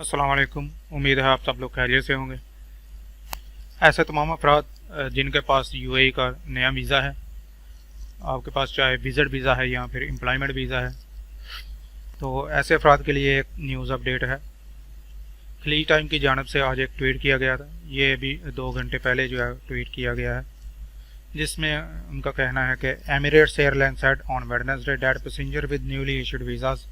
अस्सलाम वालेकुम। उम्मीद है आप सब लोग खैरियत से होंगे। ऐसे तमाम अफराद जिनके पास यूएई का नया वीज़ा है, आपके पास चाहे विज़िट वीज़ा है या फिर एम्प्लॉयमेंट वीज़ा है, तो ऐसे अफराद के लिए एक न्यूज़ अपडेट है। खलीज टाइम की जानिब से आज एक ट्वीट किया गया था, ये भी 2 घंटे पहले जो है ट्वीट किया गया है, जिसमें उनका कहना है कि Emirates airline said on Wednesday that passenger with newly issued visas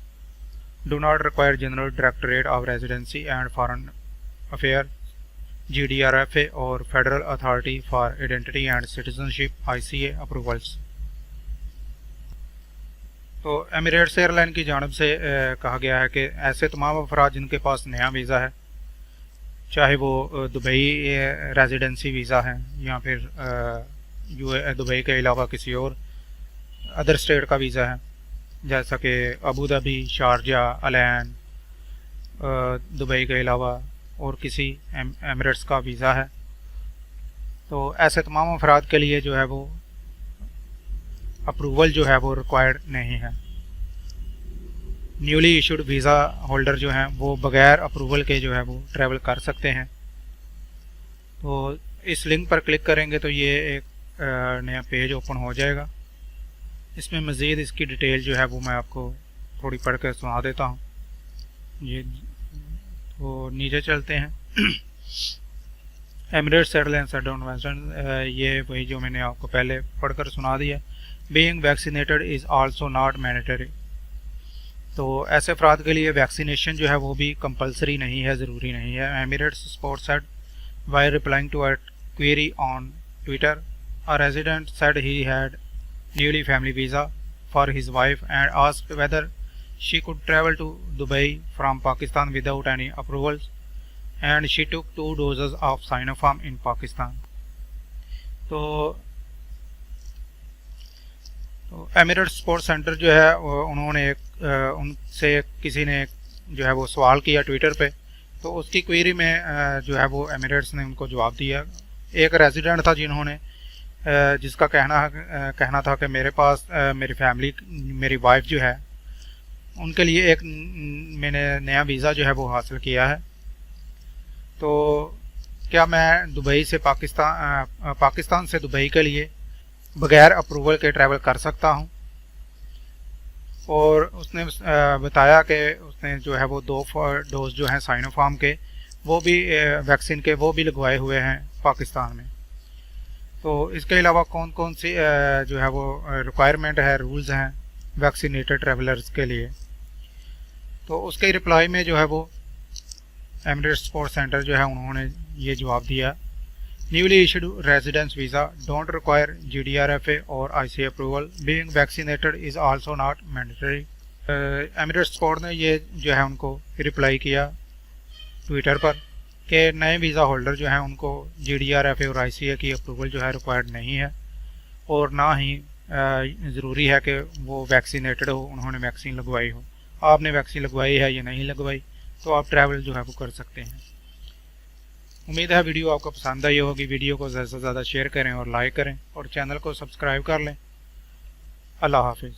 do not require General Directorate of Residency and Foreign Affairs GDRFA or Federal Authority for Identity and Citizenship ICA approvals। तो Emirates airline की जानिब से कहा गया है कि ऐसे तमाम अफराद जिनके पास नया वीज़ा है, चाहे वो दुबई रेजिडेंसी वीज़ा है या फिर दुबई के अलावा किसी और अदर स्टेट का वीज़ा है, जैसा कि Abu Dhabi, Sharjah, Al Ain, Dubai के अलावा और किसी एमिरेट्स का वीज़ा है, तो ऐसे तमाम अफराद के लिए जो है वो अप्रूवल जो है वो रिक्वायर्ड नहीं है। न्यूली इशूड वीज़ा होल्डर जो हैं वो बग़ैर अप्रूवल के जो है वो ट्रैवल कर सकते हैं। तो इस लिंक पर क्लिक करेंगे तो ये एक नया पेज ओपन हो जाएगा। इसमें मज़ीद इसकी डिटेल जो है वो मैं आपको थोड़ी पढ़ कर सुना देता हूँ। ये तो नीचे चलते हैं। Emirates airline said on Wednesday, ये वही जो मैंने आपको पहले पढ़कर सुना दिया। Being vaccinated is also not mandatory, तो ऐसे अफराद के लिए वैक्सीनेशन जो है वो भी कंपलसरी नहीं है, ज़रूरी नहीं है। Emirates sport said while replying to a query on Twitter, a resident said he had newly family visa for his wife and asked whether she could travel to Dubai from Pakistan without any approvals, and she took 2 doses of Sinopharm in Pakistan। तो Emirates sport centre जो है उन्होंने उनसे किसी ने जो है वो सवाल किया ट्विटर पे, तो उसकी क्वेरी में जो है वो एमिरेट्स ने उनको जवाब दिया। एक रेजिडेंट था जिन्होंने जिसका कहना था कि मेरे पास मेरी फैमिली, मेरी वाइफ जो है उनके लिए एक मैंने नया वीज़ा जो है वो हासिल किया है, तो क्या मैं दुबई से पाकिस्तान से दुबई के लिए बग़ैर अप्रूवल के ट्रैवल कर सकता हूं। और उसने बताया कि उसने जो है वो 2 डोज जो हैं साइनोफार्म के, वो भी वैक्सीन के, वो भी लगवाए हुए हैं पाकिस्तान में। तो इसके अलावा कौन कौन सी जो है वो रिक्वायरमेंट है, रूल्स हैं वैक्सीनेटेड ट्रैवलर्स के लिए, तो उसके रिप्लाई में जो है वो एमिरेट्स स्पोर्ट सेंटर जो है उन्होंने ये जवाब दिया। Newly issued residence visa don't require GDRFA और ICA approval, being vaccinated is also not mandatory. Emirates sport ने ये जो है उनको रिप्लाई किया ट्विटर पर कि नए वीज़ा होल्डर जो हैं उनको GDRFA और ICA की अप्रूवल जो है रिक्वायर्ड नहीं है, और ना ही ज़रूरी है कि वो वैक्सीनेटेड हो, उन्होंने वैक्सीन लगवाई हो। आपने वैक्सीन लगवाई है या नहीं लगवाई, तो आप ट्रैवल जो है वो कर सकते हैं। उम्मीद है वीडियो आपको पसंद आई होगी। वीडियो को ज़्यादा से ज़्यादा शेयर करें और लाइक करें और चैनल को सब्सक्राइब कर लें। अल्लाह हाफिज़।